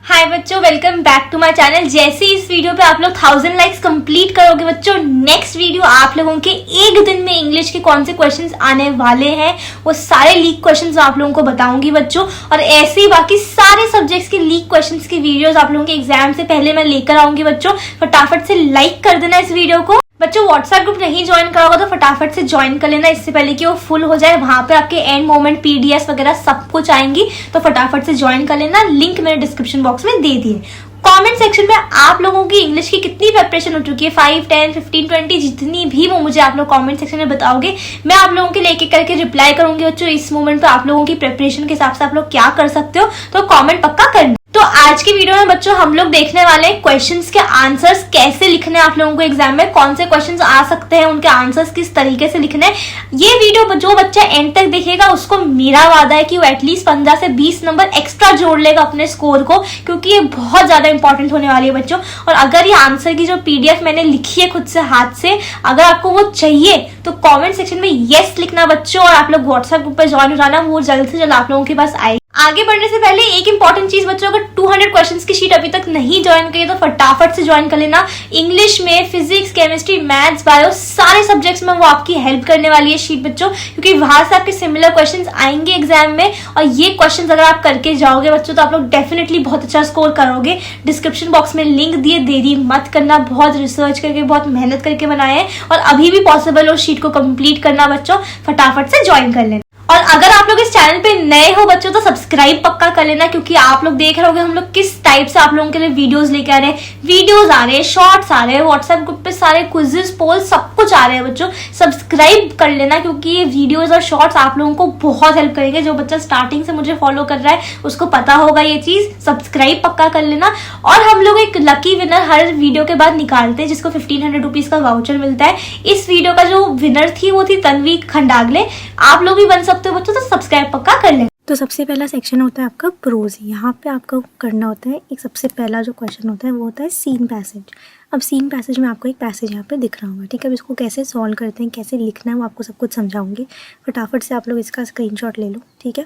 हाय बच्चों, welcome back to my channel. जैसे इस वीडियो पे आप लोग 1000 लाइक्स कंप्लीट करोगे बच्चों, नेक्स्ट वीडियो आप लोगों के एक दिन में इंग्लिश के कौन से क्वेश्चंस आने वाले हैं वो सारे लीक क्वेश्चंस आप लोगों को बताऊंगी बच्चों। और ऐसे ही बाकी सारे सब्जेक्ट्स के लीक क्वेश्चंस की वीडियोस आप लोगों के एग्जाम से पहले मैं लेकर आऊंगी बच्चों। फटाफट से लाइक कर देना इस वीडियो को। बच्चों व्हाट्सएप ग्रुप नहीं ज्वाइन करा होगा तो फटाफट से ज्वाइन कर लेना इससे पहले कि वो फुल हो जाए। वहां पे आपके एंड मोमेंट पीडीएफ वगैरह सब कुछ आएंगी, तो फटाफट से ज्वाइन कर लेना। लिंक मेरे डिस्क्रिप्शन बॉक्स में दे दिए। कमेंट सेक्शन में आप लोगों की इंग्लिश की कितनी प्रिपरेशन हो चुकी है, 5, 10, 15, 20 जितनी भी वो मुझे आप लोग कमेंट सेक्शन में बताओगे, मैं आप लोगों के लेके करके रिप्लाई करूंगी बच्चों। इस मोमेंट पे आप लोगों की प्रिपरेशन के हिसाब से आप लोग क्या कर सकते हो, तो कमेंट पक्का करना। तो आज की वीडियो में बच्चों हम लोग देखने वाले हैं क्वेश्चंस के आंसर्स कैसे लिखने हैं आप लोगों को एग्जाम में, कौन से क्वेश्चंस आ सकते हैं, उनके आंसर्स किस तरीके से लिखने हैं। ये वीडियो जो बच्चा एंड तक देखेगा उसको मेरा वादा है कि वो एटलीस्ट 15 से 20 नंबर एक्स्ट्रा जोड़ लेगा अपने स्कोर को, क्योंकि ये बहुत ज्यादा इंपॉर्टेंट होने वाली है बच्चों। और अगर ये आंसर की जो पीडीएफ मैंने लिखी है खुद से हाथ से, अगर आपको वो चाहिए तो कमेंट सेक्शन में यस लिखना बच्चों। और आप लोग व्हाट्सएप ग्रुप पर ज्वाइन हो जाना, वो जल्द से जल्द आप लोगों के पास आएगी। आगे बढ़ने से पहले एक इंपॉर्टेंट चीज बच्चों, अगर 200 क्वेश्चंस की शीट अभी तक नहीं ज्वाइन करी तो फटाफट से ज्वाइन कर लेना। इंग्लिश में फिजिक्स, केमिस्ट्री, मैथ्स, बायो सारे सब्जेक्ट्स में वो आपकी हेल्प करने वाली है शीट बच्चों, क्योंकि वहां से आपके सिमिलर क्वेश्चंस आएंगे एग्जाम में। और ये क्वेश्चंस अगर आप करके जाओगे बच्चों तो आप लोग डेफिनेटली बहुत अच्छा स्कोर करोगे। डिस्क्रिप्शन बॉक्स में लिंक दिए, देरी मत करना। बहुत रिसर्च करके, बहुत मेहनत करके बनाए हैं और अभी भी पॉसिबल हो शीट को कंप्लीट करना बच्चों। फटाफट से ज्वाइन कर लेना। और अगर आप लोग इस चैनल पे नए हो बच्चों तो सब्सक्राइब पक्का कर लेना, क्योंकि आप लोग देख रहे होगे हम लोग किस टाइप से आप लोगों के लिए वीडियोस लेके आ रहे हैं। वीडियोस आ रहे हैं, शॉर्ट्स आ रहे हैं, व्हाट्सएप ग्रुप पे सारे क्विजेस, पोल सब कुछ आ रहे हैं बच्चों। सब्सक्राइब कर लेना, क्योंकि ये वीडियोस और शॉर्ट्स आप लोगों को बहुत हेल्प करेंगे। जो बच्चा स्टार्टिंग से मुझे फॉलो कर रहा है उसको पता होगा ये चीज। सब्सक्राइब पक्का कर लेना। और हम लोग एक लकी विनर हर वीडियो के बाद निकालते हैं, जिसको 1500 रुपीज का वाउचर मिलता है। इस वीडियो का जो विनर थी वो थी तन्वी खंडागले। आप लोग भी बन सकते हो बच्चों, तो सब्सक्राइब पक्का कर लें। तो सबसे पहला सेक्शन होता है आपका प्रोज। यहाँ पे आपको करना होता है, एक सबसे पहला जो क्वेश्चन होता है वो होता है सीन पैसेज। अब सीन पैसेज में आपको एक पैसेज यहाँ पे दिख रहा होगा, ठीक है। अब इसको कैसे सॉल्व करते हैं, कैसे लिखना है, वो आपको सब कुछ समझाऊंगी। फटाफट से आप लोग इसका स्क्रीनशॉट ले लो, ठीक है,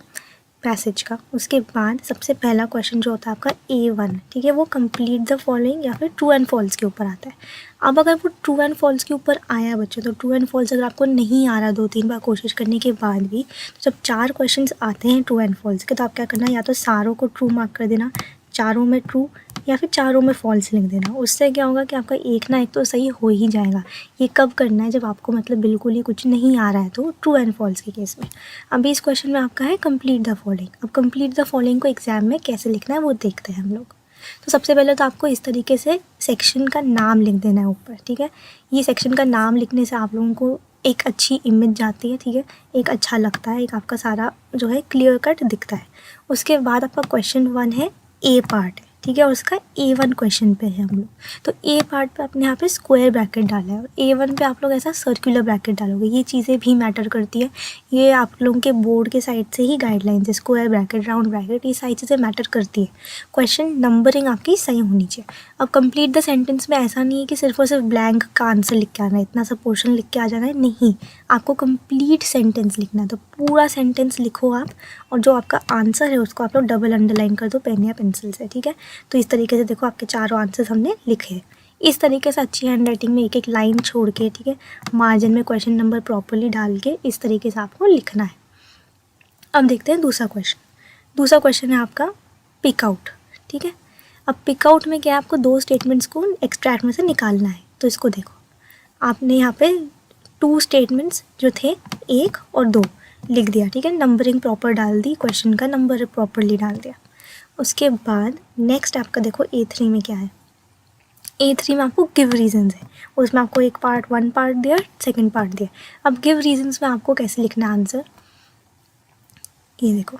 पैसेज का। उसके बाद सबसे पहला क्वेश्चन जो होता है आपका A1, ठीक है, वो कंप्लीट द फॉलोइंग या फिर ट्रू एंड फॉल्स के ऊपर आता है। अब अगर वो ट्रू एंड फॉल्स के ऊपर आया बच्चों, तो ट्रू एंड फॉल्स अगर आपको नहीं आ रहा 2-3 बार कोशिश करने के बाद भी, तो जब 4 क्वेश्चंस आते हैं ट्रू एंड फॉल्स के, तो आप क्या करना है, या तो सारों को ट्रू मार्क कर देना, चारों में ट्रू, या फिर चारों में फॉल्स लिख देना। उससे क्या होगा कि आपका एक ना एक तो सही हो ही जाएगा। ये कब करना है, जब आपको मतलब बिल्कुल ही कुछ नहीं आ रहा है, तो ट्रू एंड फॉल्स के केस में। अभी इस क्वेश्चन में आपका है कंप्लीट द फॉलोइंग। अब कंप्लीट द फॉलोइंग को एग्जाम में कैसे लिखना है वो देखते हैं हम लोग। तो सबसे पहले तो आपको इस तरीके से सेक्शन का नाम लिख देना है ऊपर, ठीक है। ये सेक्शन का नाम लिखने से आप लोगों को एक अच्छी इमेज जाती है, ठीक है, एक अच्छा लगता है, एक आपका सारा जो है क्लियर कट दिखता है। उसके बाद आपका क्वेश्चन 1 है ए पार्ट, ठीक है, और उसका A1 क्वेश्चन पे है हम लोग। तो ए पार्ट पे आपने यहाँ पे स्क्वायर ब्रैकेट डाला है और A1 पे आप लोग ऐसा सर्कुलर ब्रैकेट डालोगे। ये चीज़ें भी मैटर करती है, ये आप लोगों के बोर्ड के साइड से ही गाइडलाइंस है। स्क्वायर ब्रैकेट, राउंड ब्रैकेट, ये सारी चीज़ें मैटर करती है। क्वेश्चन नंबरिंग आपकी सही होनी चाहिए। अब कंप्लीट द सेंटेंस में ऐसा नहीं है कि सिर्फ और सिर्फ ब्लैंक का आंसर लिख के आना है, इतना सा पोर्शन लिख के आ जाना है, नहीं, आपको कंप्लीट सेंटेंस लिखना है। तो पूरा सेंटेंस लिखो आप, और जो आपका आंसर है उसको आप लोग डबल अंडरलाइन कर दो पेन या पेंसिल से, ठीक है। तो इस तरीके से देखो आपके चारों आंसर्स हमने लिखे हैं। इस तरीके से अच्छी हैंड राइटिंग में एक एक लाइन छोड़ के, ठीक है, मार्जिन में क्वेश्चन नंबर प्रॉपर्ली डाल के इस तरीके से आपको लिखना है। अब देखते हैं दूसरा क्वेश्चन। दूसरा क्वेश्चन है आपका पिक आउट, ठीक है। अब पिक आउट में क्या है, आपको 2 स्टेटमेंट्स को एक्सट्रैक्ट में से निकालना है। तो इसको देखो, आपने यहाँ पे 2 स्टेटमेंट्स जो थे 1 और 2 लिख दिया, ठीक है, नंबरिंग प्रॉपर डाल दी, क्वेश्चन का नंबर प्रॉपरली डाल दिया। उसके बाद नेक्स्ट आपका देखो A3 में क्या है। A3 में आपको गिव रीजंस है, उसमें आपको एक पार्ट 1 पार्ट दिया, सेकंड पार्ट दिया। अब गिव रीजंस में आपको कैसे लिखना है आंसर, ये देखो,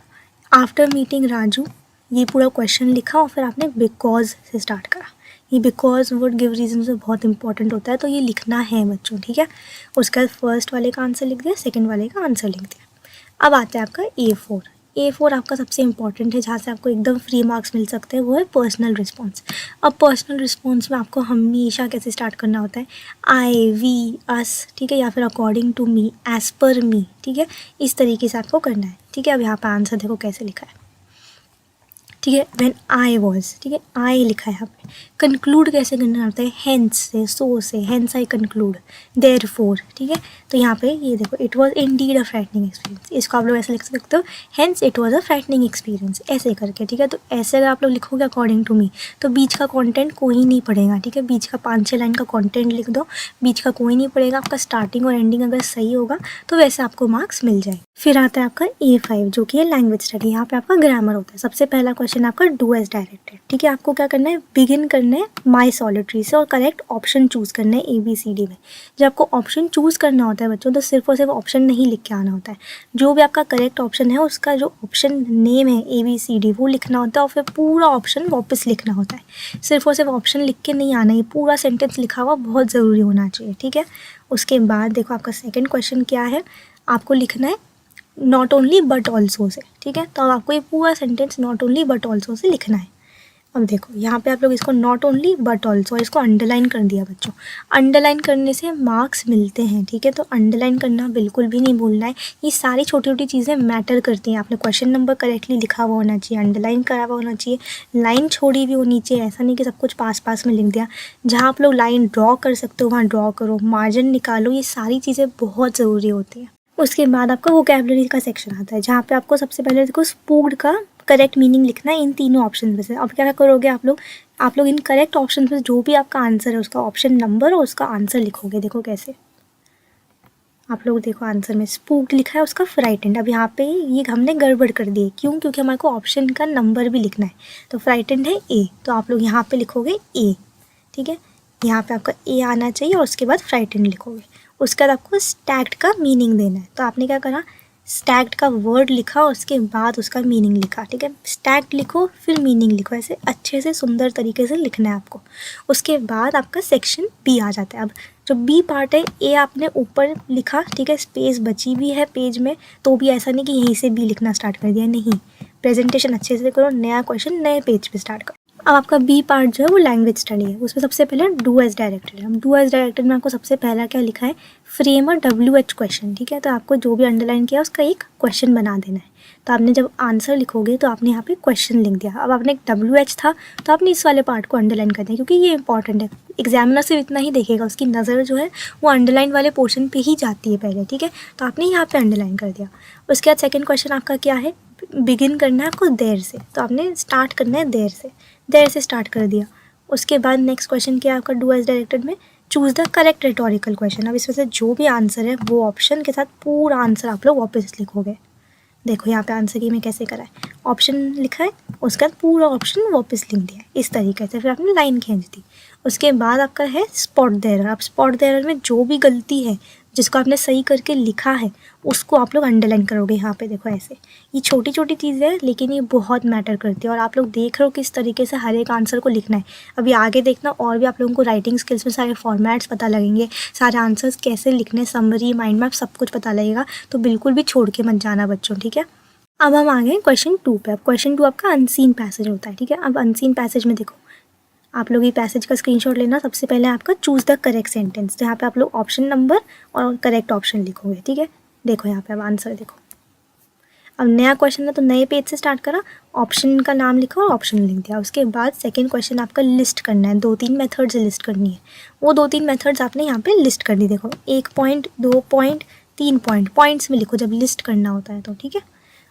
आफ्टर मीटिंग राजू, ये पूरा क्वेश्चन लिखा और फिर आपने बिकॉज से स्टार्ट करा। ये बिकॉज वर्ड गिव रीजन से बहुत इंपॉर्टेंट होता है, तो ये लिखना है बच्चों, ठीक है। उसके बाद फर्स्ट वाले का आंसर लिख दिया, सेकंड वाले का आंसर लिख दिया। अब आता है आपका A4। A4 आपका सबसे इंपॉर्टेंट है, जहाँ से आपको एकदम फ्री मार्क्स मिल सकते हैं, वो है पर्सनल रिस्पॉन्स। अब पर्सनल रिस्पॉन्स में आपको हमेशा कैसे स्टार्ट करना होता है, आई, वी, अस, ठीक है, या फिर according to me, as per मी, ठीक है, इस तरीके से आपको करना है, ठीक है। अब यहाँ पर आंसर देखो कैसे लिखा है, ठीक है, व्हेन आई वॉज, ठीक है, आई लिखा है यहाँ पे। कंक्लूड कैसे करना होता है, हेंस से, सो से, हेंस आई कंक्लूड, देयरफॉर, ठीक है। तो यहाँ पे ये देखो, it was indeed a frightening experience, इसको आप लोग ऐसे लिख सकते हो, hence it was a frightening experience, ऐसे करके, ठीक है। तो ऐसे अगर आप लोग लिखोगे अकॉर्डिंग टू मी, तो बीच का कॉन्टेंट कोई नहीं पढ़ेगा, ठीक है। बीच का 5-6 लाइन का कॉन्टेंट लिख दो, बीच का कोई नहीं पढ़ेगा। आपका स्टार्टिंग और एंडिंग अगर सही होगा तो वैसे आपको मार्क्स मिल जाए। फिर आता है आपका A5 जो कि है लैंग्वेज स्टडी। यहाँ पे आपका ग्रामर होता है। सबसे पहला क्वेश्चन आपका डू एज डायरेक्टेड, ठीक है। आपको क्या करना है, बिगिन करना है माई सॉलिटरी से और करेक्ट ऑप्शन चूज़ करना है ABCD में। जब आपको ऑप्शन चूज़ करना होता है बच्चों, तो सिर्फ और सिर्फ ऑप्शन नहीं लिख के आना होता है। जो भी आपका करेक्ट ऑप्शन है उसका जो ऑप्शन नेम है ABCD वो लिखना होता है और फिर पूरा ऑप्शन वापस लिखना होता है। सिर्फ और सिर्फ ऑप्शन लिख के नहीं आना, ये पूरा सेंटेंस लिखा हुआ बहुत ज़रूरी होना चाहिए, ठीक है। उसके बाद देखो आपका सेकेंड क्वेश्चन क्या है, आपको लिखना है not only but also say, ठीक है। तो अब आपको ये पूरा sentence not only but also say लिखना है। अब देखो यहाँ पे आप लोग इसको नॉट ओनली बट ऑल्सो, इसको अंडरलाइन कर दिया बच्चों। अंडरलाइन करने से मार्क्स मिलते हैं, ठीक है। तो अंडरलाइन करना बिल्कुल भी नहीं भूलना है। ये सारी छोटी छोटी चीज़ें मैटर करती हैं। आपने क्वेश्चन नंबर करेक्टली लिखा हुआ होना चाहिए, अंडरलाइन करा हुआ होना चाहिए, लाइन छोड़ी भी होनी चाहिए। ऐसा नहीं कि सब कुछ पास पास में लिख दिया। जहाँ आप लोग लाइन ड्रॉ कर सकते हो वहाँ ड्रॉ करो, मार्जिन निकालो, ये सारी चीज़ें बहुत ज़रूरी होती हैं। उसके बाद आपका वोकैबुलरी का सेक्शन आता है, जहाँ पे आपको सबसे पहले देखो स्पूक्ड का करेक्ट मीनिंग लिखना है इन तीनों ऑप्शन में से। अब क्या करोगे आप लोग इन करेक्ट ऑप्शन में जो भी आपका आंसर है उसका ऑप्शन नंबर और उसका आंसर लिखोगे। देखो कैसे, आप लोग देखो आंसर में स्पूक्ड लिखा है, उसका फ्राइटेंड। अब यहाँ पे ये हमने गड़बड़ कर दी है, क्यों? क्योंकि हमारे को ऑप्शन का नंबर भी लिखना है। तो फ्राइटेंड है A, तो आप लोग यहाँ पे लिखोगे A, ठीक है। यहाँ पे आपका A आना चाहिए और उसके बाद फ्राइटेंड लिखोगे। उसके बाद आपको स्टैक्ड का मीनिंग देना है। तो आपने क्या करा, स्टैक्ड का वर्ड लिखा, उसके बाद उसका मीनिंग लिखा, ठीक है। स्टैक्ड लिखो फिर मीनिंग लिखो, ऐसे अच्छे से सुंदर तरीके से लिखना है आपको। उसके बाद आपका सेक्शन B आ जाता है। अब जो B पार्ट है, A आपने ऊपर लिखा, ठीक है, स्पेस बची भी है पेज में, तो भी ऐसा नहीं कि यहीं से B लिखना स्टार्ट कर दिया, नहीं। प्रेजेंटेशन अच्छे से करो, नया क्वेश्चन नए पेज पे स्टार्ट करो। अब आपका B पार्ट जो है वो लैंग्वेज स्टडी है। उसमें सबसे पहले डू एज डायरेक्टेड। हम डू एज डायरेक्टेड में आपको सबसे पहला क्या लिखा है, फ्रेम अ WH क्वेश्चन, ठीक है। तो आपको जो भी अंडरलाइन किया उसका एक क्वेश्चन बना देना है। तो आपने जब आंसर लिखोगे तो आपने यहाँ पे क्वेश्चन लिख दिया। अब आपने WH था तो आपने इस वाले पार्ट को अंडरलाइन कर दिया, क्योंकि ये इंपॉर्टेंट है। एग्जामिनर सिर्फ इतना ही देखेगा, उसकी नज़र जो है वो अंडरलाइन वाले पोर्शन पे ही जाती है पहले, ठीक है। तो आपने यहाँ पे अंडरलाइन कर दिया। उसके बाद सेकंड क्वेश्चन आपका क्या है, बिगिन करना है आपको देर से, तो आपने स्टार्ट करना है देर से स्टार्ट कर दिया। उसके बाद नेक्स्ट क्वेश्चन क्या है आपका डू एज डायरेक्टेड में, choose the correct rhetorical question. अब इसमें से जो भी आंसर है वो ऑप्शन के साथ पूरा आंसर आप लोग वापस लिखोगे। देखो यहाँ पे आंसर की में कैसे करा है, ऑप्शन लिखा है, उसके बाद पूरा ऑप्शन वापस लिख दिया इस तरीके से, फिर आपने लाइन खींच दी। उसके बाद आपका है स्पॉट द एरर। आप स्पॉट द एरर में जो भी गलती है जिसको आपने सही करके लिखा है उसको आप लोग अंडरलाइन करोगे। यहाँ पे देखो ऐसे, ये छोटी छोटी चीज़ें हैं लेकिन ये बहुत मैटर करती है, और आप लोग देख रहे हो किस तरीके से हर एक आंसर को लिखना है। अभी आगे देखना और भी आप लोगों को राइटिंग स्किल्स में सारे फॉर्मेट्स पता लगेंगे, सारे आंसर्स कैसे लिखने, समरी, माइंड मैप, सब कुछ पता लगेगा। तो बिल्कुल भी छोड़ के मत जाना बच्चों, ठीक है। अब हम आ गए क्वेश्चन 2 पे। अब क्वेश्चन 2 आपका अनसीन पैसेज होता है, ठीक है। अब अनसीन पैसेज में देखो, आप लोग ये पैसेज का स्क्रीनशॉट लेना। सबसे पहले आपका चूज़ द करेक्ट सेंटेंस, जहाँ पे आप लोग ऑप्शन नंबर और करेक्ट ऑप्शन लिखोगे, ठीक है। देखो यहाँ पे अब आंसर देखो। अब नया क्वेश्चन है तो नए पेज से स्टार्ट करा, ऑप्शन का नाम लिखा और ऑप्शन लिख दिया। उसके बाद सेकंड क्वेश्चन आपका लिस्ट करना है, 2-3 मेथड से लिस्ट करनी है। वो 2-3 मेथड्स आपने यहाँ पे लिस्ट कर दी। देखो 1 पॉइंट, 2 पॉइंट, 3 पॉइंट, पॉइंट्स में लिखो जब लिस्ट करना होता है तो, ठीक है।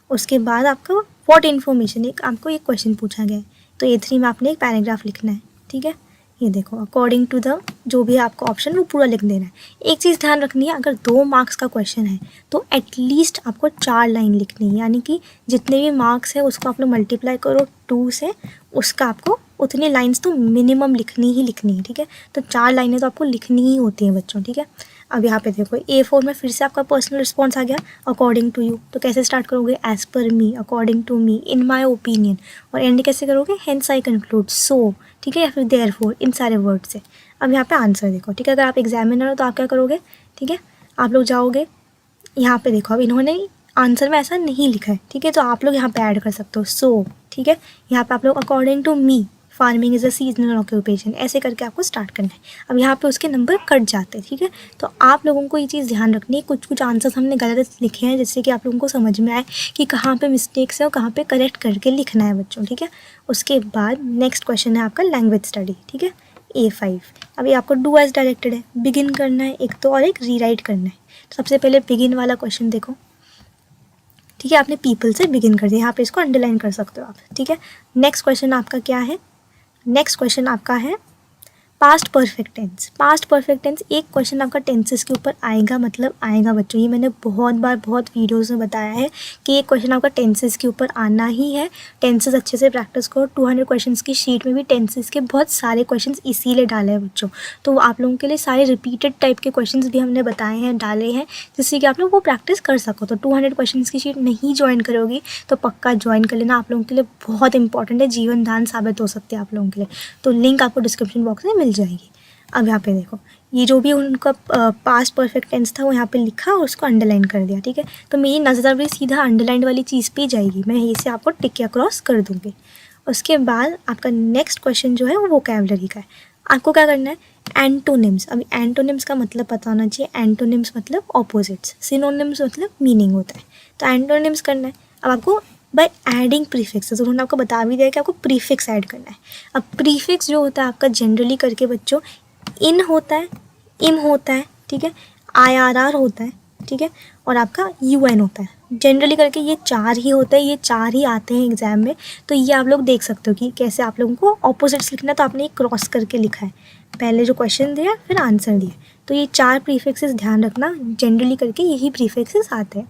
उसके बाद आपका व्हाट इन्फॉर्मेशन, एक आपको एक क्वेश्चन पूछा गया है तो A3 में आपने एक पैराग्राफ लिखना है, ठीक है। ये देखो अकॉर्डिंग टू द जो भी आपका ऑप्शन वो पूरा लिख देना है। एक चीज़ ध्यान रखनी है, अगर 2 मार्क्स का क्वेश्चन है तो एटलीस्ट आपको 4 लाइन लिखनी है, यानी कि जितने भी मार्क्स है उसको आप लोग मल्टीप्लाई करो 2 से, उसका आपको उतनी लाइंस तो मिनिमम लिखनी ही लिखनी है, ठीक है। तो 4 लाइनें तो आपको लिखनी ही होती हैं बच्चों, ठीक है। अब यहाँ पे देखो A4 में फिर से आपका पर्सनल रिस्पॉन्स आ गया, अकॉर्डिंग टू यू। तो कैसे स्टार्ट करोगे, as per me, according to me, in my opinion, और एंड कैसे करोगे, हेंस आई कंक्लूड, सो, ठीक है, या फिर देयरफॉर, इन सारे वर्ड से। अब यहाँ पे आंसर देखो, ठीक है। अगर आप एग्जामिनर हो तो आप क्या करोगे, ठीक है, आप लोग जाओगे यहाँ पे देखो, अब इन्होंने आंसर में ऐसा नहीं लिखा है, ठीक है, तो आप लोग यहाँ पे ऐड कर सकते हो सो, ठीक है। यहाँ पे आप लोग according to me farming is a seasonal occupation, ऐसे करके आपको स्टार्ट करना है। अब यहाँ पे उसके नंबर कट जाते हैं, ठीक है। तो आप लोगों को ये चीज़ ध्यान रखनी है, कुछ कुछ आंसर्स हमने गलत लिखे हैं जिससे कि आप लोगों को समझ में आए कि कहाँ पे मिस्टेक्स है और कहाँ पे करेक्ट करके लिखना है बच्चों, ठीक है। उसके बाद नेक्स्ट क्वेश्चन है आपका लैंग्वेज स्टडी, ठीक है, A5। अभी आपको डू एज डायरेक्टेड है, बिगिन करना है एक तो और एक रीराइट करना है। तो सबसे पहले बिगिन वाला क्वेश्चन देखो, ठीक है, आपने पीपल से बिगिन कर दिया, यहाँ पे इसको अंडरलाइन कर सकते हो आप, ठीक है। नेक्स्ट क्वेश्चन आपका क्या है, नेक्स्ट क्वेश्चन आपका है past perfect tense. Past perfect tense एक क्वेश्चन आपका टेंसेस के ऊपर आएगा, मतलब आएगा बच्चों, ये मैंने बहुत बार बहुत वीडियोस में बताया है कि एक क्वेश्चन आपका टेंसेस के ऊपर आना ही है। टेंसेस अच्छे से प्रैक्टिस करो, 200 क्वेश्चंस की शीट में भी टेंसेस के बहुत सारे क्वेश्चंस इसीलिए डाले हैं बच्चों। तो आप लोगों के लिए सारे रिपीटेड टाइप के क्वेश्चंस भी हमने बताए हैं, डाले हैं, जिससे कि आप लोग वो प्रैक्टिस कर सको। तो 200 क्वेश्चंस की शीट नहीं ज्वाइन करोगी तो पक्का ज्वाइन कर लेना, आप लोगों के लिए बहुत इंपॉर्टेंट है, जीवन दान साबित हो सकती है आप लोगों के लिए। तो लिंक आपको डिस्क्रिप्शन बॉक्स में मिल जाएगी। अब यहाँ पे देखो, ये जो भी उनका पास्ट परफेक्ट टेंस था वो यहाँ पे लिखा और उसको अंडरलाइन कर दिया, ठीक है। तो मेरी नज़र भी सीधा अंडरलाइन वाली चीज़ पे जाएगी, मैं इसे आपको टिक या क्रॉस कर दूँगी। उसके बाद आपका नेक्स्ट क्वेश्चन जो है वो वोकैबुलरी का है। आपको क्या करना है, एंटोनिम्स। अभी एंटोनिम्स का मतलब पता होना चाहिए। एंटोनिम्स मतलब ऑपोजिट्स, सिनोनिम्स मतलब मीनिंग होता है। तो एंटोनिम्स करना है। अब आपको बाय एडिंग प्रीफिक्स, तो उन्होंने आपको बता भी दिया कि आपको प्रीफिक्स ऐड करना है। अब प्रीफिक्स जो होता है आपका जनरली करके बच्चों इन होता है, इम होता है, ठीक है, IRR होता है, ठीक है, और आपका UN होता है। जनरली करके ये 4 ही होता है, ये 4 ही आते हैं एग्जाम में। तो ये आप लोग देख सकते हो कि कैसे आप लोगों को ऑपोजिट्स लिखना है। तो आपने ये क्रॉस करके लिखा है, पहले जो क्वेश्चन दिया फिर आंसर दिया। तो ये 4 प्रीफिक्सेस ध्यान रखना, जनरली करके यही प्रीफिक्सेस आते हैं।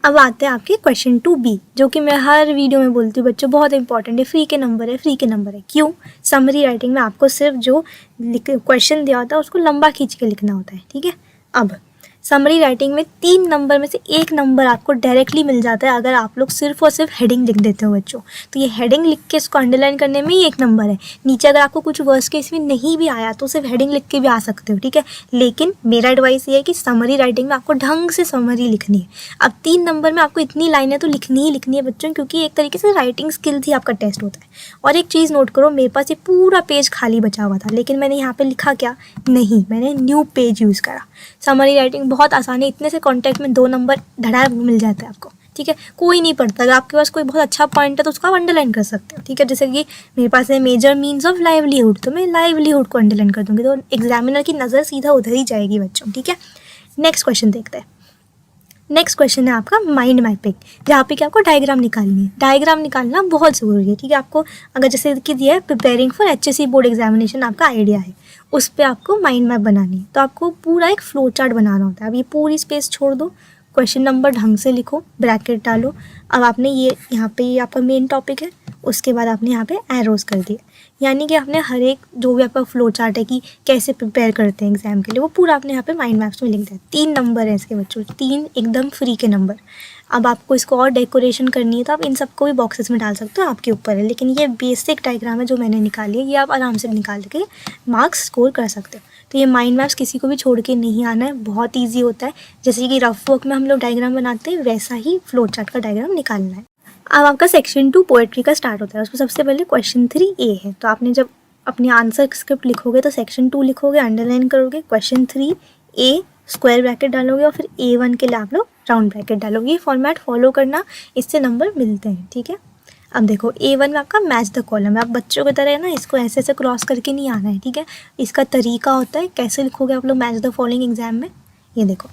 अब आते हैं आपके क्वेश्चन 2B, जो कि मैं हर वीडियो में बोलती हूँ बच्चों, बहुत इंपॉर्टेंट है, फ्री के नंबर है, फ्री के नंबर है। क्यों? समरी राइटिंग में आपको सिर्फ जो क्वेश्चन दिया होता है उसको लंबा खींच के लिखना होता है, ठीक है। अब समरी राइटिंग में 3 नंबर में से 1 नंबर आपको डायरेक्टली मिल जाता है अगर आप लोग सिर्फ और सिर्फ हेडिंग लिख देते हो बच्चों। तो ये हेडिंग लिख के इसको अंडरलाइन करने में ही 1 नंबर है। नीचे अगर आपको कुछ वर्स केस में नहीं भी आया तो सिर्फ हेडिंग लिख के भी आ सकते हो, ठीक है। लेकिन मेरा एडवाइस ये है कि समरी राइटिंग में आपको ढंग से समरी लिखनी है। अब 3 नंबर में आपको इतनी लाइनें तो लिखनी ही लिखनी है बच्चों, क्योंकि एक तरीके से राइटिंग स्किल ही आपका टेस्ट होता है। और एक चीज़ नोट करो, मेरे पास ये पूरा पेज खाली बचा हुआ था, लेकिन मैंने यहाँ पे लिखा क्या, नहीं, मैंने न्यू पेज यूज़ करा। समरी राइटिंग बहुत आसान है, इतने से कॉन्टैक्ट में 2 नंबर धड़ा मिल जाता है आपको, ठीक है। कोई नहीं पढ़ता, अगर आपके पास कोई बहुत अच्छा पॉइंट है तो उसको आप अंडरलाइन कर सकते हो, ठीक है। जैसे कि मेरे पास है मेजर मीन्स ऑफ लाइवलीहुड, तो मैं लाइवलीहुड को अंडरलाइन कर दूँगी, तो एग्जामिनर की नज़र सीधा उधर ही जाएगी बच्चों, ठीक है। नेक्स्ट क्वेश्चन देखते हैं। नेक्स्ट क्वेश्चन है आपका माइंड मैपिंग, जहाँ पे कि आपको डायग्राम निकालनी है। डायग्राम निकालना बहुत ज़रूरी है, ठीक है। आपको अगर जैसे कि दिया है preparing for HSC board examination, आपका आइडिया है, उस पर आपको माइंड मैप बनानी है। तो आपको पूरा एक फ्लो चार्ट बनाना होता है। अब ये पूरी स्पेस छोड़ दो, क्वेश्चन नंबर ढंग से लिखो, ब्रैकेट डालो। अब आपने ये यहाँ पे ये आपका मेन टॉपिक है, उसके बाद आपने यहाँ पे एरोज कर दिए, यानी कि आपने हर एक जो भी आपका फ्लो चार्ट है कि कैसे प्रिपेयर करते हैं एग्जाम के लिए, वो पूरा आपने यहाँ पे माइंड मैप्स में लिख दिया। 3 नंबर है इसके बच्चों, 3 एकदम फ्री के नंबर। अब आपको इसको और डेकोरेशन करनी है तो आप इन सबको भी बॉक्सेस में डाल सकते हो, आपके ऊपर है। लेकिन ये बेसिक डायग्राम है जो मैंने निकाली है, ये आप आराम से निकाल के मार्क्स स्कोर कर सकते हो। तो ये माइंड मैप्स किसी को भी छोड़ के नहीं आना है, बहुत ईजी होता है। जैसे कि रफ वर्क में हम लोग डायग्राम बनाते हैं, वैसा ही फ्लो चार्ट का डायग्राम निकालना है। अब आपका सेक्शन 2 पोएट्री का स्टार्ट होता है। उसमें सबसे पहले क्वेश्चन 3A है। तो आपने जब अपनी आंसर स्क्रिप्ट लिखोगे तो सेक्शन 2 लिखोगे, अंडरलाइन करोगे, क्वेश्चन 3A स्क्वायर ब्रैकेट डालोगे और फिर A1 के लिए आप लोग राउंड ब्रैकेट डालोगे। ये फॉर्मेट फॉलो करना, इससे नंबर मिलते हैं, ठीक है। अब देखो A1 में आपका मैच द कॉलम है। आप बच्चों की तरह है ना, इसको ऐसे ऐसे क्रॉस करके नहीं आना है, ठीक है। इसका तरीका होता है, कैसे लिखोगे आप लोग मैच द फॉलोइंग एग्जाम में। ये देखो,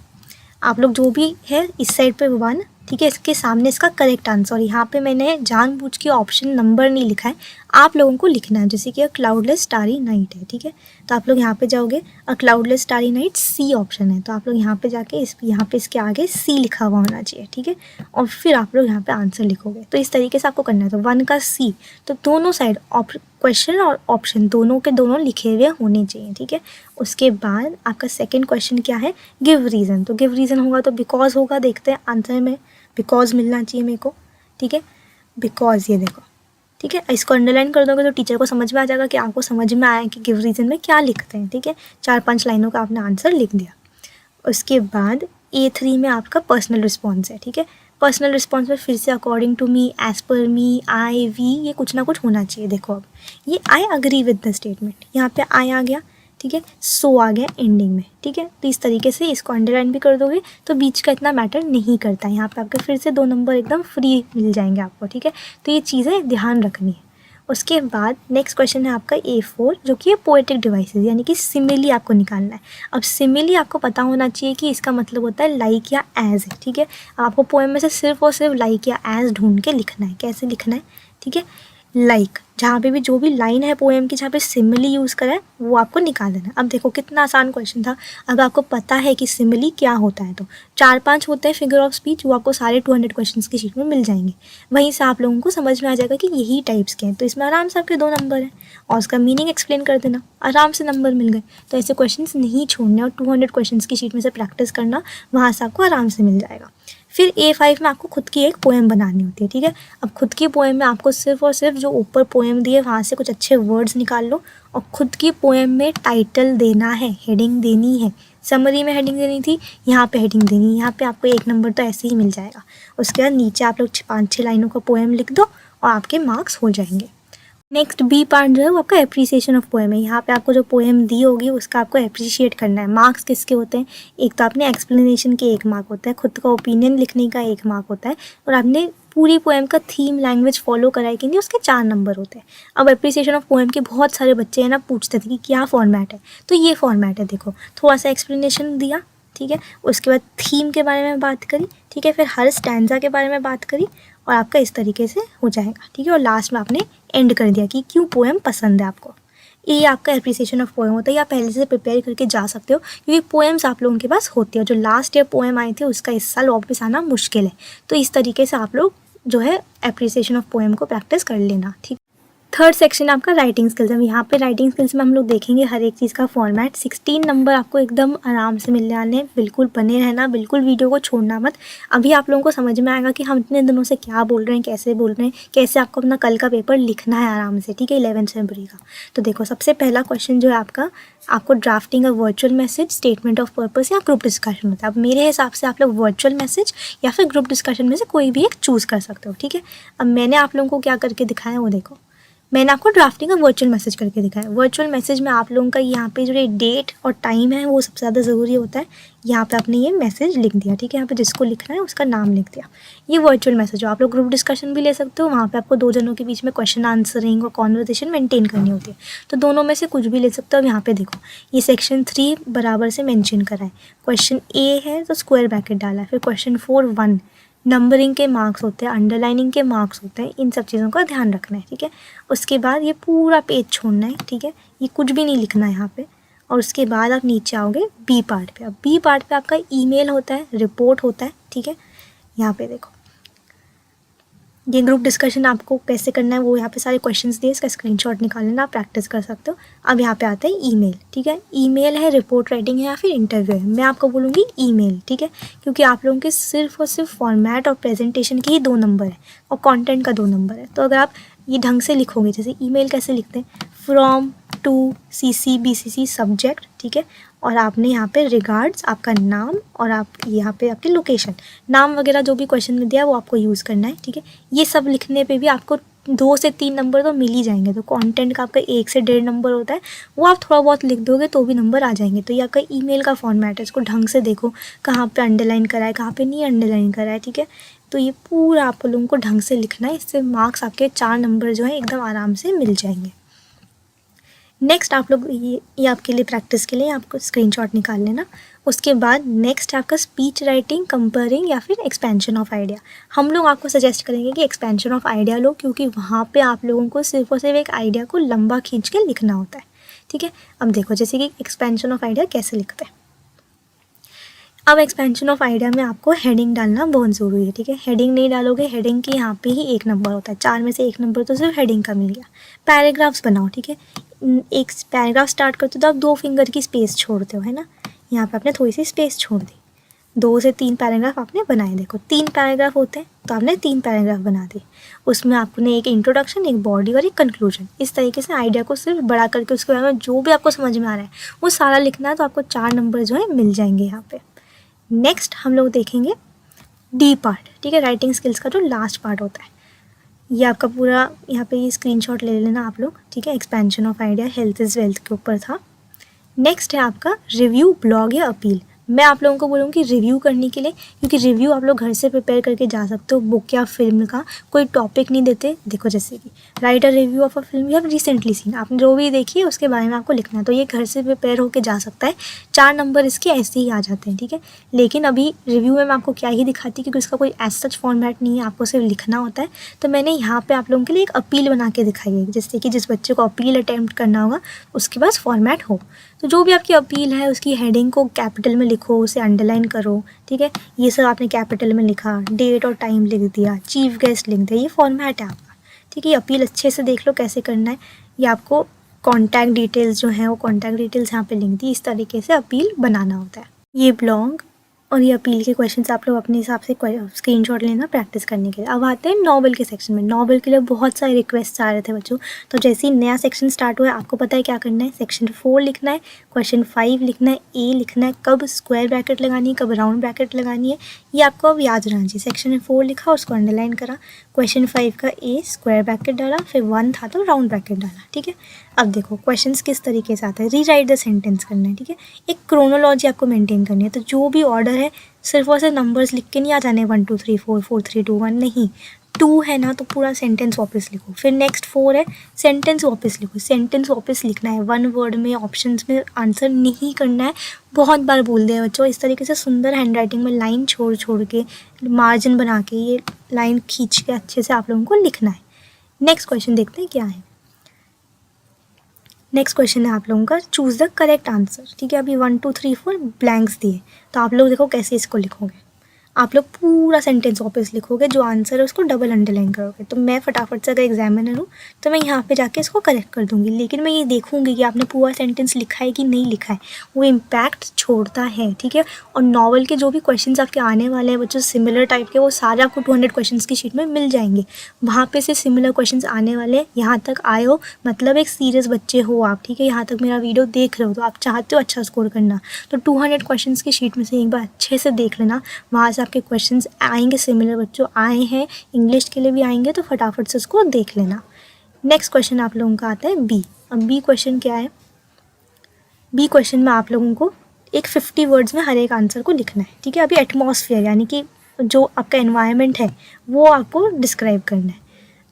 आप लोग जो भी है इस साइड पे 1, ठीक है, इसके सामने इसका करेक्ट आंसर। यहाँ पे मैंने जानबूझ के ऑप्शन नंबर नहीं लिखा है, आप लोगों को लिखना है। जैसे कि अ क्लाउडलेस स्टारी नाइट है, ठीक है, तो आप लोग यहाँ पे जाओगे, a cloudless starry night C option है, तो आप लोग यहाँ पे जाके यहाँ पे इसके आगे C लिखा हुआ होना चाहिए, ठीक है, और फिर आप लोग यहाँ पे आंसर लिखोगे। तो इस तरीके से आपको करना है। तो 1 का C, तो दोनों साइड क्वेश्चन और ऑप्शन दोनों के दोनों लिखे हुए होने चाहिए, ठीक है। उसके बाद आपका सेकेंड क्वेश्चन क्या है, गिव रीज़न। तो गिव रीज़न होगा तो बिकॉज होगा, देखते हैं आंसर में बिकॉज मिलना चाहिए मेरे को, ठीक है, बिकॉज। ये देखो, ठीक है, इसको अंडरलाइन कर दोगे तो टीचर को समझ में आ जाएगा कि आपको समझ में आया कि गिव रीज़न में क्या लिखते हैं, ठीक है। 4-5 लाइनों का आपने आंसर लिख दिया। उसके बाद A3 में आपका पर्सनल रिस्पॉन्स है, ठीक है। पर्सनल रिस्पॉन्स में फिर से according to me, as per me, I, we, ये कुछ ना कुछ होना चाहिए। देखो अब ये I agree with the statement, यहाँ पे आई आ गया, ठीक है, सो आ गया एंडिंग में, ठीक है। तो इस तरीके से इसको अंडरलाइन भी कर दोगे तो बीच का इतना मैटर नहीं करता है। यहाँ पे आपके फिर से 2 नंबर एकदम फ्री मिल जाएंगे आपको, ठीक है। तो ये चीज़ें ध्यान रखनी है। उसके बाद नेक्स्ट क्वेश्चन है आपका A4, जो कि है पोएटिक डिवाइसेस, यानी कि सिमिली आपको निकालना है। अब सिमिली आपको पता होना चाहिए कि इसका मतलब होता है लाइक या एज है, ठीक है। आपको पोएम में से सिर्फ और सिर्फ लाइक या एज ढूंढ के लिखना है। कैसे लिखना है, ठीक है, लाइक जहाँ पे भी जो भी लाइन है पोएम की जहाँ पे सिमिली यूज़ करा है वो आपको निकाल देना। अब देखो कितना आसान क्वेश्चन था। अब आपको पता है कि सिमिली क्या होता है तो 4-5 होते हैं फिगर ऑफ स्पीच, वो आपको सारे 200 क्वेश्चंस की शीट में मिल जाएंगे। वहीं से आप लोगों को समझ में आ जाएगा कि यही टाइप्स के हैं। तो इसमें आराम से आपके 2 नंबर हैं और उसका मीनिंग एक्सप्लेन कर देना, आराम से नंबर मिल गए। तो ऐसे क्वेश्चन नहीं छोड़ने और 200 क्वेश्चन की शीट में से प्रैक्टिस करना, वहाँ से आपको आराम से मिल जाएगा। फिर A5 में आपको खुद की एक पोएम बनानी होती है, ठीक है। अब खुद की पोएम में आपको सिर्फ और सिर्फ जो ऊपर पोएम दी है वहाँ से कुछ अच्छे वर्ड्स निकाल लो और खुद की पोएम में टाइटल देना है, हेडिंग देनी है। समरी में हेडिंग देनी थी, यहाँ पे हेडिंग देनी है। यहाँ पे आपको 1 नंबर तो ऐसे ही मिल जाएगा। उसके बाद नीचे आप लोग 5-6 लाइनों का पोएम लिख दो और आपके मार्क्स हो जाएंगे। नेक्स्ट B पार्ट जो है वो आपका एप्रिसिएशन ऑफ पोएम है। यहाँ पे आपको जो पोएम दी होगी उसका आपको एप्रिशिएट करना है। मार्क्स किसके होते हैं, एक तो आपने एक्सप्लेनेशन के 1 मार्क होता है, खुद का ओपिनियन लिखने का 1 मार्क होता है, और आपने पूरी पोएम का थीम लैंग्वेज फॉलो कराई कि नहीं उसके 4 नंबर होते हैं। अब एप्रिसिएशन ऑफ पोएम के बहुत सारे बच्चे हैं ना पूछते थे कि क्या फॉर्मेट है, तो ये फॉर्मेट है। देखो थोड़ा सा एक्सप्लेनेशन दिया, ठीक है, उसके बाद थीम के बारे में बात करी, ठीक है, फिर हर स्टैंजा के बारे में बात करी और आपका इस तरीके से हो जाएगा, ठीक है। और लास्ट में आपने एंड कर दिया कि क्यों पोएम पसंद है आपको। ये आपका एप्रिसिएशन ऑफ पोएम होता है। या पहले से प्रिपेयर करके जा सकते हो क्योंकि पोएम्स आप लोगों के पास होती है। जो लास्ट ईयर पोएम आई थी उसका इस साल वापस आना मुश्किल है, तो इस तरीके से आप लोग जो है एप्रिसिएशन ऑफ पोएम को प्रैक्टिस कर लेना, ठीक। थर्ड सेक्शन आपका राइटिंग स्किल्स है। यहाँ पे राइटिंग स्किल्स में हम लोग देखेंगे हर एक चीज़ का फॉर्मेट। 16 नंबर आपको एकदम आराम से मिलने वाले हैं। बिल्कुल बने रहना, बिल्कुल वीडियो को छोड़ना मत। अभी आप लोगों को समझ में आएगा कि हम इतने दिनों से क्या बोल रहे हैं, कैसे बोल रहे हैं, कैसे आपको अपना कल का पेपर लिखना है आराम से, ठीक है, 11 फरवरी का। तो देखो सबसे पहला क्वेश्चन जो है आपको drafting a virtual message, statement of purpose या ग्रुप डिस्कशन होता है। अब मेरे हिसाब से आप लोग वर्चुअल मैसेज या फिर ग्रुप डिस्कशन में से कोई भी एक चूज़ कर सकते हो, ठीक है। अब मैंने आप लोगों को क्या करके दिखाया वो देखो। मैंने आपको ड्राफ्टिंग का वर्चुअल मैसेज करके दिखाया। वर्चुअल मैसेज में आप लोगों का यहाँ पे जो ये डेट और टाइम है वो सबसे ज़्यादा ज़रूरी होता है। यहाँ पे आपने ये मैसेज लिख दिया, ठीक है, यहाँ पे जिसको लिखना है उसका नाम लिख दिया। ये वर्चुअल मैसेज हो। आप लोग ग्रुप डिस्कशन भी ले सकते हो, वहाँ पे आपको 2 जनों के बीच में क्वेश्चन आंसरिंग और कॉन्वर्सेशन मेंटेन करनी होती है, तो दोनों में से कुछ भी ले सकते हो। अब यहाँ पे देखो ये सेक्शन 3 बराबर से मेंशन करा है। क्वेश्चन A है तो स्क्वायर ब्रैकेट डाला है, फिर क्वेश्चन 4 1 नंबरिंग के मार्क्स होते हैं, अंडरलाइनिंग के मार्क्स होते हैं, इन सब चीज़ों का ध्यान रखना है, ठीक है। उसके बाद ये पूरा पेज छोड़ना है, ठीक है, ये कुछ भी नहीं लिखना है यहाँ पे। और उसके बाद आप नीचे आओगे B पार्ट पे। अब B पार्ट पे आपका ईमेल होता है, रिपोर्ट होता है, ठीक है। यहाँ पे देखो ये ग्रुप डिस्कशन आपको कैसे करना है वो यहाँ पे सारे क्वेश्चंस दिए, इसका स्क्रीनशॉट निकाल लेना, आप प्रैक्टिस कर सकते हो। अब यहाँ पे आते हैं ईमेल, ठीक है। ईमेल है, रिपोर्ट राइटिंग है या फिर इंटरव्यू है। मैं आपको बोलूँगी ईमेल, ठीक है, क्योंकि आप लोगों के सिर्फ और सिर्फ फॉर्मेट और प्रेजेंटेशन के ही 2 नंबर है और कॉन्टेंट का 2 नंबर है। तो अगर आप ये ढंग से लिखोगे, जैसे ईमेल कैसे लिखते हैं, from to CC BCC subject, ठीक है, और आपने यहाँ पे रिगार्ड्स, आपका नाम और आप यहाँ पे आपकी लोकेशन, नाम वगैरह जो भी क्वेश्चन में दिया है वो आपको यूज़ करना है, ठीक है। ये सब लिखने पे भी आपको 2 से 3 नंबर तो मिल ही जाएंगे। तो कंटेंट का आपका 1 से 1.5 नंबर होता है, वो आप थोड़ा बहुत लिख दोगे तो भी नंबर आ जाएंगे। तो ये आपका ईमेल का फॉर्मेट है, इसको ढंग से देखो कहाँ पे अंडरलाइन करा है, कहाँ पे नहीं अंडरलाइन करा है, ठीक है। तो ये पूरा आप लोगों को ढंग से लिखना है, इससे मार्क्स आपके 4 नंबर जो है एकदम आराम से मिल जाएंगे। नेक्स्ट आप लोग ये आपके लिए प्रैक्टिस के लिए आपको स्क्रीनशॉट निकाल लेना। उसके बाद नेक्स्ट आपका स्पीच राइटिंग, कंपेयरिंग या फिर एक्सपेंशन ऑफ आइडिया। हम लोग आपको सजेस्ट करेंगे कि एक्सपेंशन ऑफ आइडिया लो, क्योंकि वहाँ पे आप लोगों को सिर्फ और सिर्फ एक आइडिया को लंबा खींच के लिखना होता है, ठीक है। अब देखो जैसे कि एक्सपेंशन ऑफ आइडिया कैसे लिखते हैं। अब एक्सपेंशन ऑफ आइडिया में आपको हेडिंग डालना बहुत ज़रूरी है, ठीक है। हेडिंग नहीं डालोगे, हेडिंग के यहाँ पे ही 1 नंबर होता है, 4 में से 1 नंबर तो सिर्फ हेडिंग का मिल गया। पैराग्राफ्स बनाओ, ठीक है। एक पैराग्राफ स्टार्ट करते हो तो आप 2 फिंगर की स्पेस छोड़ते हो, है ना। यहाँ पे आपने थोड़ी सी स्पेस छोड़ दी, 2 से 3 पैराग्राफ आपने बनाए। देखो 3 पैराग्राफ होते हैं तो आपने 3 पैराग्राफ बना दिए। उसमें आपने एक इंट्रोडक्शन, एक बॉडी और एक कंक्लूजन, इस तरीके से आइडिया को सिर्फ बड़ा करके उसके बारे में जो भी आपको समझ में आ रहा है वो सारा लिखना है। तो आपको 4 नंबर जो है मिल जाएंगे यहाँ पे। नेक्स्ट हम लोग देखेंगे डी पार्ट, ठीक है, राइटिंग स्किल्स का जो लास्ट पार्ट होता है। ये आपका पूरा यहाँ पे ये स्क्रीनशॉट ले लेना आप लोग, ठीक है। Expansion of idea, health is wealth के ऊपर था। नेक्स्ट है आपका रिव्यू, ब्लॉग या अपील। मैं आप लोगों को बोलूँगी रिव्यू करने के लिए, क्योंकि रिव्यू आप लोग घर से प्रिपेयर करके जा सकते हो। बुक या फिल्म का कोई टॉपिक नहीं देते। देखो जैसे कि right a review of a film you have recently seen, आपने जो भी देखी है उसके बारे में आपको लिखना है, तो ये घर से प्रिपेयर होकर जा सकता है। 4 नंबर इसके ऐसे ही आ जाते हैं, ठीक है। लेकिन अभी रिव्यू में मैं आपको क्या ही दिखाती, क्योंकि उसका कोई एज सच फॉर्मेट नहीं है, आपको सिर्फ लिखना होता है। तो मैंने यहाँ पर आप लोगों के लिए एक अपील बना के दिखाई है, जिससे कि जिस बच्चे को अपील अटैम्प्ट करना होगा उसके पास फॉर्मेट हो। तो जो भी आपकी अपील है उसकी हेडिंग को कैपिटल में लिखो, उसे अंडरलाइन करो, ठीक है। ये सब आपने कैपिटल में लिखा, डेट और टाइम लिख दिया, चीफ गेस्ट लिख दिया, ये फॉर्मेट है आपका, ठीक है। ये अपील अच्छे से देख लो कैसे करना है। ये आपको कॉन्टैक्ट डिटेल्स जो है वो कॉन्टैक्ट डिटेल्स यहाँ पे लिख दी। इस तरीके से अपील बनाना होता है। ये ब्लॉग और ये अपील के क्वेश्चंस आप लोग अपने हिसाब से स्क्रीनशॉट लेना प्रैक्टिस करने के लिए। अब आते हैं नॉवल के सेक्शन में। नॉवल के लिए बहुत सारे रिक्वेस्ट आ रहे थे बच्चों, तो जैसे ही नया सेक्शन स्टार्ट हुआ है आपको पता है क्या करना है। सेक्शन 4 लिखना है, क्वेश्चन 5 लिखना है, ए लिखना है, कब स्क्वायर ब्रैकेट लगानी है, कब राउंड ब्रैकेट लगानी है, ये आपको अब याद रहना चाहिए। सेक्शन 4 लिखा, उसको अंडरलाइन करा, क्वेश्चन 5 का ए स्क्वायर ब्रैकेट डाला, फिर 1 था तो राउंड ब्रैकेट डाला, ठीक है। अब देखो क्वेश्चंस किस तरीके से आता है। रीराइट द सेंटेंस करना है, ठीक है। एक क्रोनोलॉजी आपको मेंटेन करनी है, तो जो भी ऑर्डर है सिर्फ और सिर्फ नंबर्स लिख के नहीं आ जाने 1 2 3 4 4 3 2 1, नहीं। 2 है ना तो पूरा सेंटेंस वापस लिखो, फिर नेक्स्ट 4 है सेंटेंस वापस लिखो। सेंटेंस वापस लिखना है, 1 वर्ड में, ऑप्शंस में आंसर नहीं करना है। बहुत बार बोल दिया बच्चों, इस तरीके से सुंदर हैंडराइटिंग में लाइन छोड़ छोड़ के, मार्जिन बना के, ये लाइन खींच के अच्छे से आप लोगों को लिखना है। नेक्स्ट क्वेश्चन देखते हैं क्या है। नेक्स्ट क्वेश्चन है आप लोगों का चूज़ द करेक्ट आंसर, ठीक है। अभी 1 2 3 4 ब्लैंक्स दिए, तो आप लोग देखो कैसे इसको लिखोगे। आप लोग पूरा सेंटेंस वापस लिखोगे, जो आंसर है उसको डबल अंडरलाइन करोगे। तो मैं फटाफट से अगर एग्जामिनर हूँ तो मैं यहाँ पे जाके इसको करेक्ट कर दूँगी, लेकिन मैं ये देखूँगी कि आपने पूरा सेंटेंस लिखा है कि नहीं लिखा है, वो इम्पैक्ट छोड़ता है, ठीक है। और नॉवल के जो भी क्वेश्चंस आपके आने वाले हैं बच्चों सिमिलर टाइप के, वो सारे आपको 200 क्वेश्चंस की शीट में मिल जाएंगे। वहाँ पे से सिमिलर क्वेश्चंस आने वाले हैं। यहाँ तक आए हो मतलब एक सीरियस बच्चे हो आप, ठीक है। यहाँ तक मेरा वीडियो देख रहे हो तो आप चाहते हो अच्छा स्कोर करना, तो 200 क्वेश्चंस की शीट में से एक बार अच्छे से देख लेना। वहाँ से आपके क्वेश्चंस आएंगे, सिमिलर बच्चों आए हैं, इंग्लिश के लिए भी आएंगे, तो फटाफट से उसको देख लेना। नेक्स्ट क्वेश्चन आप लोगों का आता है बी। अब बी क्वेश्चन क्या है। बी क्वेश्चन में आप लोगों को एक 50 वर्ड्स में हर एक आंसर को लिखना है, ठीक है। अभी एटमॉस्फेयर यानी कि जो आपका एनवायरनमेंट है वो आपको डिस्क्राइब करना है।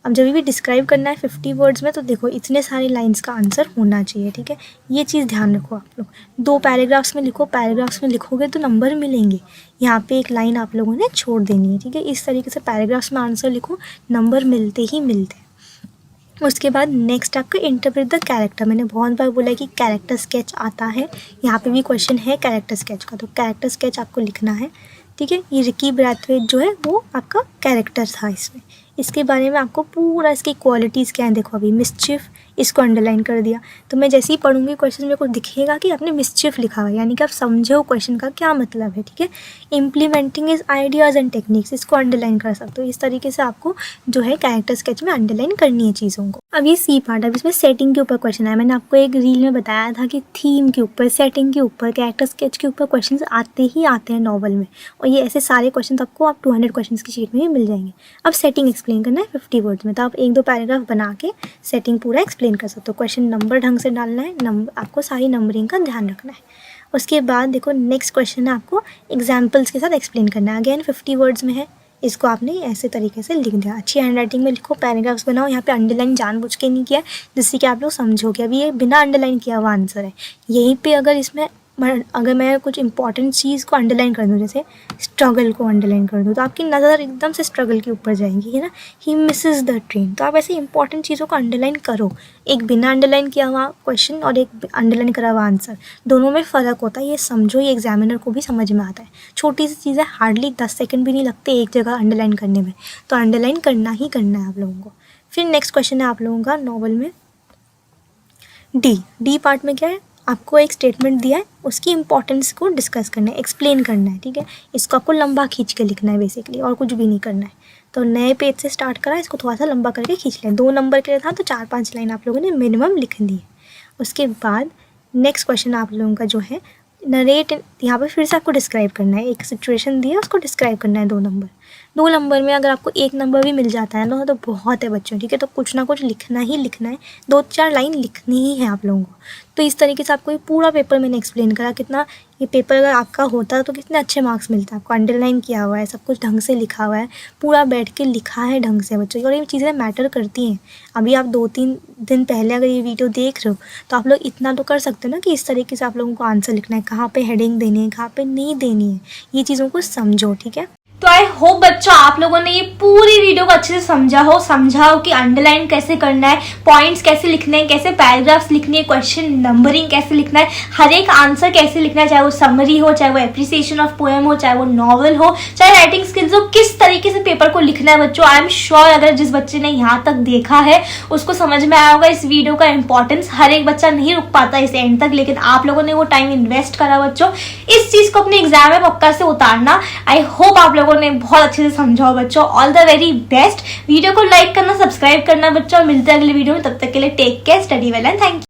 अब जब भी डिस्क्राइब करना है 50 वर्ड्स में, तो देखो इतने सारी लाइंस का आंसर होना चाहिए, ठीक है। ये चीज़ ध्यान रखो आप लोग। 2 पैराग्राफ्स में लिखो, पैराग्राफ्स में लिखोगे तो नंबर मिलेंगे। यहाँ पे एक लाइन आप लोगों ने छोड़ देनी है, ठीक है। इस तरीके से पैराग्राफ्स में आंसर लिखो, नंबर मिलते ही मिलते हैं। उसके बाद नेक्स्ट आपका इंटरप्रेट द कैरेक्टर। मैंने बहुत बार बोला है कि कैरेक्टर स्केच आता है, यहाँ पे भी क्वेश्चन है कैरेक्टर स्केच का, तो कैरेक्टर स्केच आपको लिखना है, ठीक है। ये रिकी ब्रैथवेट जो है वो आपका कैरेक्टर था इसमें। इसके बारे में आपको पूरा इसकी क्वालिटीज़ क्या है देखो। अभी मिसचिफ, इसको अंडरलाइन कर दिया, तो मैं जैसे ही पढ़ूंगी क्वेश्चन मेरे को दिखेगा कि आपने मिसचिफ लिखा हुआ है, यानी कि आप समझे हो क्वेश्चन का क्या मतलब है, ठीक है। Implementing is ideas and techniques, इसको अंडरलाइन कर सकते हो। इस तरीके से आपको जो है कैरेक्टर स्केच में अंडरलाइन करनी है चीज़ों को। अब ये सी पार्ट, अब इसमें सेटिंग के ऊपर क्वेश्चन है। मैंने आपको एक रील में बताया था कि थीम के ऊपर, सेटिंग के ऊपर, कैरेक्टर स्केच के ऊपर क्वेश्चन आते ही आते हैं नॉवल में, और ये ऐसे सारे क्वेश्चन आपको आप 200 क्वेश्चन की शीट में ही मिल जाएंगे। अब सेटिंग एक्सप्लेन करना है 50 वर्ड्स में, तो आप 1-2 पैराग्राफ बना के सेटिंग पूरा एक्सप्लेन कर सकते हो। क्वेश्चन नंबर ढंग से डालना है, नंबर आपको सारी नंबरिंग का ध्यान रखना है। उसके बाद देखो नेक्स्ट क्वेश्चन है आपको एग्जाम्पल्स के साथ एक्सप्लेन करना है। अगेन 50 वर्ड्स में है, इसको आपने ऐसे तरीके से लिख दिया। अच्छी हैंडराइटिंग में लिखो, पैराग्राफ्स बनाओ। यहाँ पे अंडरलाइन जानबूझ के नहीं किया जिससे कि आप लोग समझोगे। अभी ये बिना अंडरलाइन किया हुआ आंसर है। यहीं पे अगर मैं कुछ इंपॉर्टेंट चीज़ को अंडरलाइन कर दूँ, जैसे स्ट्रगल को अंडरलाइन कर दूँ, तो आपकी नज़र एकदम से स्ट्रगल के ऊपर जाएगी, है ना। ही मिसेस द ट्रेन, तो आप ऐसे इंपॉर्टेंट चीज़ों को अंडरलाइन करो। एक बिना अंडरलाइन किया हुआ क्वेश्चन और एक अंडरलाइन करा हुआ आंसर, दोनों में फ़र्क होता है। ये समझो, ये एग्जामिनर को भी समझ में आता है। छोटी सी चीज़ है, हार्डली 10 सेकेंड भी नहीं लगते एक जगह अंडरलाइन करने में, तो अंडरलाइन करना ही करना है आप लोगों को। फिर नेक्स्ट क्वेश्चन है आप लोगों का नॉवल में डी पार्ट में क्या है। आपको एक स्टेटमेंट दिया है, उसकी इंपॉर्टेंस को डिस्कस करना है, एक्सप्लेन करना है, ठीक है। इसको आपको लंबा खींच के लिखना है बेसिकली, और कुछ भी नहीं करना है। तो नए पेज से स्टार्ट करा, इसको थोड़ा सा लंबा करके खींच लें। 2 नंबर के लिए था तो 4-5 लाइन आप लोगों ने मिनिमम लिख दी है। उसके बाद नेक्स्ट क्वेश्चन आप लोगों का जो है नरेट, यहाँ पर फिर से आपको डिस्क्राइब करना है, एक सिचुएशन दी है उसको डिस्क्राइब करना है 2 नंबर में अगर आपको 1 नंबर भी मिल जाता है ना तो बहुत है बच्चों, ठीक है। तो कुछ ना कुछ लिखना ही लिखना है, 2-4 लाइन लिखनी ही है आप लोगों को। तो इस तरीके से आपको ये पूरा पेपर मैंने एक्सप्लेन करा, कितना ये पेपर अगर आपका होता तो कितने अच्छे मार्क्स मिलता है। आपको अंडरलाइन किया हुआ है, सब कुछ ढंग से लिखा हुआ है, पूरा बैठ के लिखा है ढंग से बच्चों। और ये चीज़ें मैटर करती हैं। अभी आप 2-3 दिन पहले अगर ये वीडियो देख रहे हो तो आप लोग इतना तो कर सकते हो ना कि इस तरीके से आप लोगों को आंसर लिखना है, कहाँ पे हेडिंग देनी है, कहाँ पे नहीं देनी है, ये चीज़ों को समझो, ठीक है। तो आई होप बच्चों आप लोगों ने ये पूरी वीडियो को अच्छे से समझा हो कि अंडरलाइन कैसे करना है, पॉइंट्स कैसे लिखने हैं, कैसे पैराग्राफ्स लिखने हैं, क्वेश्चन नंबरिंग कैसे लिखना है, हर एक आंसर कैसे लिखना है, चाहे वो समरी हो, चाहे वो एप्रिसिएशन ऑफ पोएम हो, चाहे वो नॉवल हो, चाहे राइटिंग स्किल्स हो, किस तरीके से पेपर को लिखना है बच्चों। आई एम श्योर अगर जिस बच्चे ने यहाँ तक देखा है उसको समझ में आया होगा इस वीडियो का इंपॉर्टेंस। हर एक बच्चा नहीं रुक पाता इस एंड तक, लेकिन आप लोगों ने वो टाइम इन्वेस्ट करा बच्चों। इस चीज को अपने एग्जाम में पक्का से उतारना। आई होप आप लोगों ने बहुत अच्छे से समझा हो बच्चों। All the very best. Video को लाइक करना, सब्सक्राइब करना बच्चों। मिलते हैं अगले वीडियो में, तब तक के लिए take care, study well and thank you.